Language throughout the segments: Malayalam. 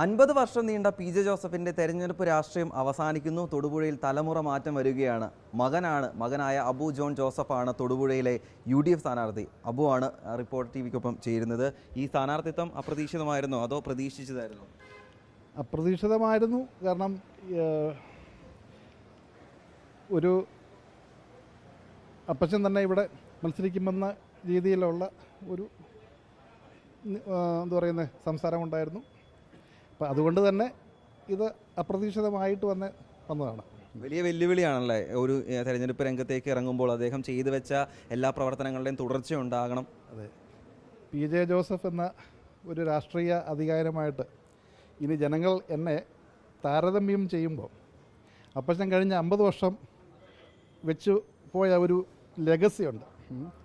50 വർഷം നീണ്ട പി ജെ ജോസഫിന്റെ തെരഞ്ഞെടുപ്പ് രാഷ്ട്രീയം അവസാനിക്കുന്നു. തൊടുപുഴയിൽ തലമുറ മാറ്റം വരികയാണ്. മകനായ അബു ജോൺ ജോസഫാണ് തൊടുപുഴയിലെ UDF സ്ഥാനാർത്ഥി. അബു ആണ് റിപ്പോർട്ടർ TVക്കൊപ്പം ചേരുന്നത്. ഈ സ്ഥാനാർത്ഥിത്വം അപ്രതീക്ഷിതമായിരുന്നോ അതോ പ്രതീക്ഷിച്ചതായിരുന്നോ? അപ്രതീക്ഷിതമായിരുന്നു. കാരണം ഒരു അപ്പച്ചൻ തന്നെ ഇവിടെ മത്സരിക്കുമെന്ന രീതിയിലുള്ള ഒരു എന്താ പറയുന്നത് സംസാരമുണ്ടായിരുന്നു. അപ്പം അതുകൊണ്ട് തന്നെ ഇത് അപ്രതീക്ഷിതമായിട്ട് വന്നതാണ്. വലിയ വെല്ലുവിളിയാണല്ലേ ഒരു തെരഞ്ഞെടുപ്പ് രംഗത്തേക്ക് ഇറങ്ങുമ്പോൾ അദ്ദേഹം ചെയ്തു വെച്ച എല്ലാ പ്രവർത്തനങ്ങളുടെയും തുടർച്ച ഉണ്ടാകണം. അതെ, PJ ജോസഫ് എന്ന ഒരു രാഷ്ട്രീയ അധികാരമായിട്ട് ഇനി ജനങ്ങൾ എന്നെ താരതമ്യം ചെയ്യുമ്പോൾ അപ്പച്ചൻ കഴിഞ്ഞ 50 വർഷം വെച്ച് പോയ ഒരു ലെഗസിയുണ്ട്.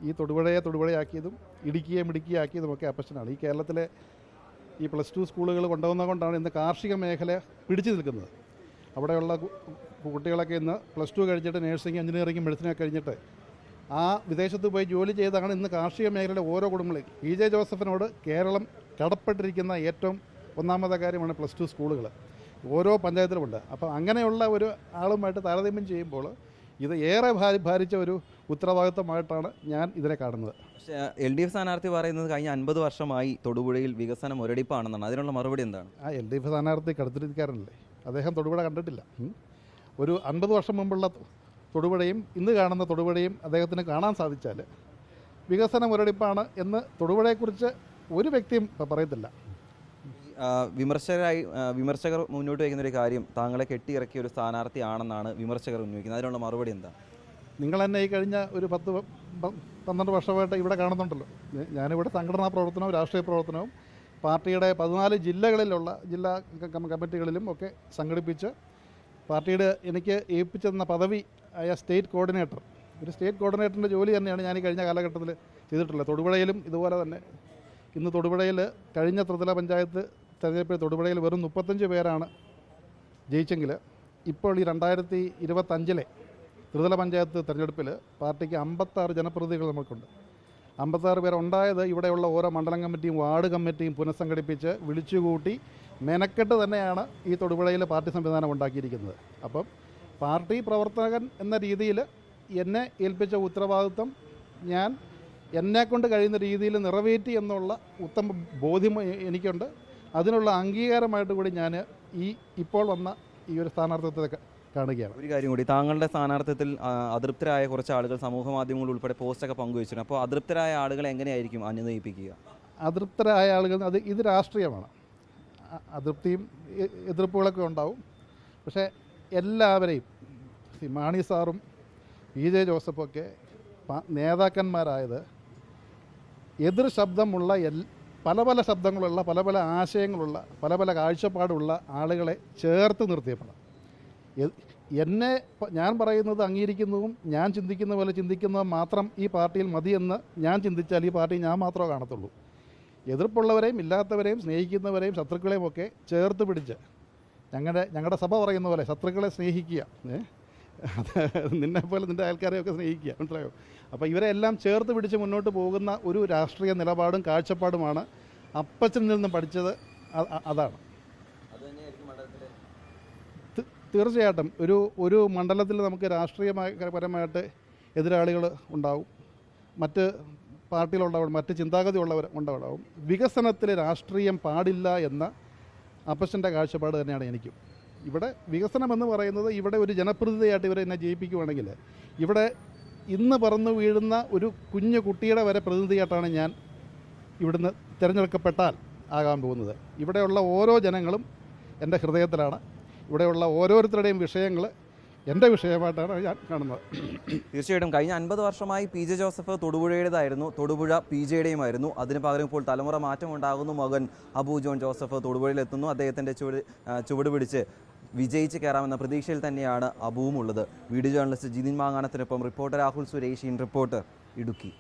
ഈ തൊടുപുഴയാക്കിയതും ഇടുക്കിയാക്കിയതുമൊക്കെ അപ്പച്ചനാണ്. ഈ കേരളത്തിലെ ഈ +2 സ്കൂളുകൾ കൊണ്ടുവന്നുകൊണ്ടാണ് ഇന്ന് കാർഷിക മേഖല പിടിച്ചു നിൽക്കുന്നത്. അവിടെയുള്ള കുട്ടികളൊക്കെ ഇന്ന് +2 കഴിഞ്ഞിട്ട് നഴ്സിംഗ്, എഞ്ചിനീയറിംഗ്, മെഡിസിനൊക്കെ കഴിഞ്ഞിട്ട് ആ വിദേശത്ത് പോയി ജോലി ചെയ്താണ് ഇന്ന് കാർഷിക മേഖലയുടെ ഓരോ കുടുംബങ്ങളും. PJ ജോസഫിനോട് കേരളം കടപ്പെട്ടിരിക്കുന്ന ഏറ്റവും ഒന്നാമത്തെ കാര്യമാണ് +2 സ്കൂളുകൾ ഓരോ പഞ്ചായത്തിലുമുണ്ട്. അപ്പോൾ അങ്ങനെയുള്ള ഒരു ആളുമായിട്ട് താരതമ്യം ചെയ്യുമ്പോൾ ഇത് ഏറെ ഭാരിച്ച ഒരു ഉത്തരവാദിത്തമായിട്ടാണ് ഞാൻ ഇതിനെ കാണുന്നത്. പക്ഷേ LDF സ്ഥാനാർത്ഥി പറയുന്നത് കഴിഞ്ഞ 50 വർഷമായി തൊടുപുഴയിൽ വികസനം ഒരടിപ്പാണെന്നാണ്. അതിനുള്ള മറുപടി എന്താണ്? ആ LDF സ്ഥാനാർത്ഥി കടുത്തിരിക്കാരനല്ലേ, അദ്ദേഹം തൊടുപുഴ കണ്ടിട്ടില്ല. ഒരു 50 വർഷം മുമ്പുള്ള തൊടുപുഴയും ഇന്ന് കാണുന്ന തൊടുപുഴയും അദ്ദേഹത്തിന് കാണാൻ സാധിച്ചാൽ വികസനം ഒരടിപ്പാണ് എന്ന് തൊടുപുഴയെക്കുറിച്ച് ഒരു വ്യക്തിയും പറയത്തില്ല. വിമർശകർ മുന്നോട്ട് വയ്ക്കുന്ന ഒരു കാര്യം താങ്കളെ കെട്ടിയിറക്കിയ ഒരു സ്ഥാനാർത്ഥിയാണെന്നാണ് വിമർശകർ ഉന്നയിക്കുന്നത്. അതിനുള്ള മറുപടി എന്താ? നിങ്ങൾ തന്നെ ഈ കഴിഞ്ഞ ഒരു 10-12 വർഷമായിട്ട് ഇവിടെ കാണുന്നുണ്ടല്ലോ. ഞാനിവിടെ സംഘടനാ പ്രവർത്തനവും രാഷ്ട്രീയ പ്രവർത്തനവും പാർട്ടിയുടെ 14 ജില്ലകളിലുള്ള ജില്ലാ കമ്മിറ്റികളിലും ഒക്കെ സംഘടിപ്പിച്ച് പാർട്ടിയുടെ എനിക്ക് ഏൽപ്പിച്ചെന്ന പദവി ആയ സ്റ്റേറ്റ് കോർഡിനേറ്റർ, ഒരു സ്റ്റേറ്റ് കോർഡിനേറ്ററിൻ്റെ ജോലി തന്നെയാണ് ഞാൻ ഈ കഴിഞ്ഞ കാലഘട്ടത്തിൽ ചെയ്തിട്ടുള്ളത്. തൊടുപുഴയിലും ഇതുപോലെ തന്നെ. ഇന്ന് തൊടുപുഴയിൽ കഴിഞ്ഞ ത്രിതല പഞ്ചായത്ത് തെരഞ്ഞെടുപ്പിൽ തൊടുപുഴയിൽ വെറും 35 പേരാണ് ജയിച്ചെങ്കിൽ ഇപ്പോൾ ഈ 2025 ത്രിതല പഞ്ചായത്ത് തെരഞ്ഞെടുപ്പിൽ പാർട്ടിക്ക് 56 ജനപ്രതിനിധികൾ നമുക്കുണ്ട്. 56 പേർ ഉണ്ടായത് ഇവിടെയുള്ള ഓരോ മണ്ഡലം കമ്മിറ്റിയും വാർഡ് കമ്മിറ്റിയും പുനഃസംഘടിപ്പിച്ച് വിളിച്ചുകൂട്ടി മെനക്കെട്ട് തന്നെയാണ് ഈ തൊടുപുഴയിൽ പാർട്ടി സംവിധാനം ഉണ്ടാക്കിയിരിക്കുന്നത്. അപ്പം പാർട്ടി പ്രവർത്തകൻ എന്ന രീതിയിൽ എന്നെ ഏൽപ്പിച്ച ഉത്തരവാദിത്വം ഞാൻ എന്നെക്കൊണ്ട് കഴിയുന്ന രീതിയിൽ നിറവേറ്റി എന്നുള്ള ഉത്തമ ബോധ്യം എനിക്കുണ്ട്. അതിനുള്ള അംഗീകാരമായിട്ട് കൂടി ഞാൻ ഇപ്പോൾ വന്ന ഈ ഒരു സ്ഥാനാർത്ഥിത്വത്തെ കാണുകയാണ്. ഒരു കാര്യം കൂടി, താങ്കളുടെ സ്ഥാനാർത്ഥിത്വത്തിൽ അതൃപ്തരായ കുറച്ച് ആളുകൾ സമൂഹ മാധ്യമങ്ങളിൽ ഉൾപ്പെടെ പോസ്റ്റൊക്കെ പങ്കുവച്ചിട്ടുണ്ട്. അപ്പോൾ അതൃപ്തരായ ആളുകളെ എങ്ങനെയായിരിക്കും അനുനയിപ്പിക്കുക? അതൃപ്തരായ ആളുകൾ ഇത് രാഷ്ട്രീയമാണ്. അതൃപ്തിയും എതിർപ്പുകളൊക്കെ ഉണ്ടാവും. പക്ഷേ എല്ലാവരെയും മാണി സാറും PJ ജോസഫൊക്കെ നേതാക്കന്മാരായത് എതിർ ശബ്ദമുള്ള പല ശബ്ദങ്ങളുള്ള പല ആശയങ്ങളുള്ള പല കാഴ്ചപ്പാടുള്ള ആളുകളെ ചേർത്ത് നിർത്തിയപ്പോൾ ഞാൻ പറയുന്നത് അംഗീകരിക്കുന്നതും ഞാൻ ചിന്തിക്കുന്ന പോലെ ചിന്തിക്കുന്നതും മാത്രം ഈ പാർട്ടിയിൽ മതിയെന്ന് ഞാൻ ചിന്തിച്ചാൽ ഈ പാർട്ടി ഞാൻ മാത്രമേ കാണത്തുള്ളൂ. എതിർപ്പുള്ളവരെയും ഇല്ലാത്തവരെയും സ്നേഹിക്കുന്നവരെയും ശത്രുക്കളെയും ഒക്കെ ചേർത്ത് പിടിച്ച് ഞങ്ങളുടെ സഭ പറയുന്ന പോലെ ശത്രുക്കളെ സ്നേഹിക്കുക, നിന്നെപ്പോലെ നിൻ്റെ അയൽക്കാരെയൊക്കെ സ്നേഹിക്കുക, മനസ്സിലായോ? അപ്പോൾ ഇവരെല്ലാം ചേർത്ത് പിടിച്ച് മുന്നോട്ട് പോകുന്ന ഒരു രാഷ്ട്രീയ നിലപാടും കാഴ്ചപ്പാടുമാണ് അപ്പച്ചനിൽ നിന്നും പഠിച്ചത്. അതാണ് തീർച്ചയായിട്ടും ഒരു മണ്ഡലത്തിൽ നമുക്ക് രാഷ്ട്രീയപരമായിട്ട് എതിരാളികൾ ഉണ്ടാവും, മറ്റ് പാർട്ടികളുണ്ടാവും, മറ്റ് ചിന്താഗതി ഉള്ളവർ ഉണ്ടാവും. വികസനത്തിൽ രാഷ്ട്രീയം പാടില്ല എന്ന അപ്പച്ചൻ്റെ കാഴ്ചപ്പാട് തന്നെയാണ് എനിക്കും. ഇവിടെ വികസനമെന്ന് പറയുന്നത് ഇവിടെ ഒരു ജനപ്രതിനിധിയായിട്ട് ഇവരെ എന്നെ ജയിപ്പിക്കുവാണെങ്കിൽ ഇവിടെ ഇന്ന് പറന്നു വീഴുന്ന ഒരു കുഞ്ഞു കുട്ടിയുടെ വരെ പ്രതിനിധിയായിട്ടാണ് ഞാൻ ഇവിടുന്ന് തിരഞ്ഞെടുക്കപ്പെട്ടാൽ ആകാൻ പോകുന്നത്. ഇവിടെയുള്ള ഓരോ ജനങ്ങളും എൻ്റെ ഹൃദയത്തിലാണ്. ഇവിടെയുള്ള ഓരോരുത്തരുടെയും വിഷയങ്ങൾ എൻ്റെ വിഷയമായിട്ടാണ് ഞാൻ കാണുന്നത്. തീർച്ചയായിട്ടും കഴിഞ്ഞ 50 വർഷമായി PJ ജോസഫ് തൊടുപുഴയുടേതായിരുന്നു, തൊടുപുഴ PJയുടെയുമായിരുന്നു. അതിന് പകരം ഇപ്പോൾ തലമുറ മാറ്റം ഉണ്ടാകുന്നു. മകൻ അബു ജോൺ ജോസഫ് തൊടുപുഴയിലെത്തുന്നു. അദ്ദേഹത്തിൻ്റെ ചുവട് പിടിച്ച് വിജയിച്ച് കയറാമെന്ന പ്രതീക്ഷയിൽ തന്നെയാണ് അബുവും ഉള്ളത്. വീഡിയോ ജേർണലിസ്റ്റ് ജിതിൻ മാങ്ങാനത്തിനൊപ്പം റിപ്പോർട്ടർ രാഹുൽ സുരേഷ്, റിപ്പോർട്ടർ, ഇടുക്കി.